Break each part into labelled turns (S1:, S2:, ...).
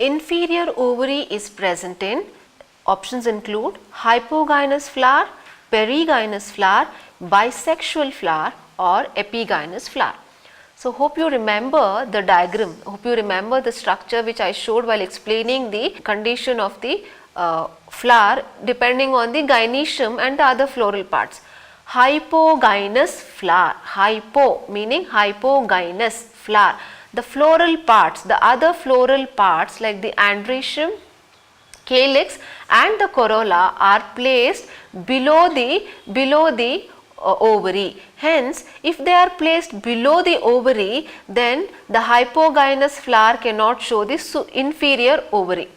S1: inferior ovary is present in, options include hypogynous flower, perigynous flower, bisexual flower or epigynous flower. So, hope you remember the diagram, hope you remember the structure which I showed while explaining the condition of the flower depending on the gynoecium and the other floral parts. Hypogynous flower, hypo meaning hypogynous flower, the floral parts, the other floral parts like the androecium, calyx and the corolla are placed below the ovary. Hence, if they are placed below the ovary, then the hypogynous flower cannot show the inferior ovary.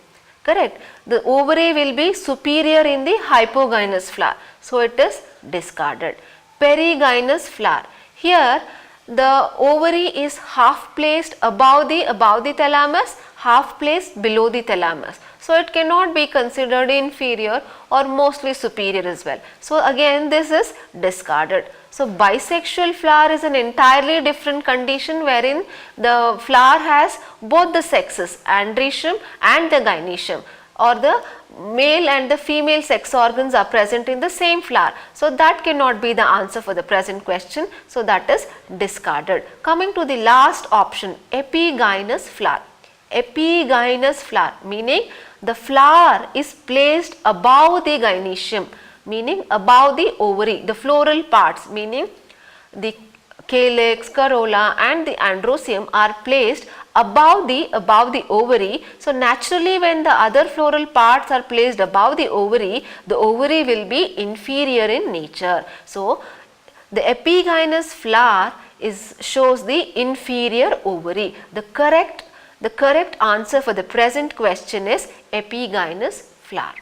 S1: Correct? The ovary will be superior in the hypogynous flower. So, it is discarded. Perigynous flower. Here, the ovary is half placed above the thalamus, half placed below the thalamus. So, it cannot be considered inferior or mostly superior as well. So, again this is discarded. So, bisexual flower is an entirely different condition wherein the flower has both the sexes, androecium and the gynoecium, or the male and the female sex organs are present in the same flower. So, that cannot be the answer for the present question. So, that is discarded. Coming to the last option, epigynous flower. Epigynous flower meaning the flower is placed above the gynoecium, meaning above the ovary, the floral parts meaning the calyx, corolla and the androecium are placed above the ovary. So, naturally when the other floral parts are placed above the ovary will be inferior in nature. So, the epigynous flower shows the inferior ovary. The correct answer for the present question is epigynous flower.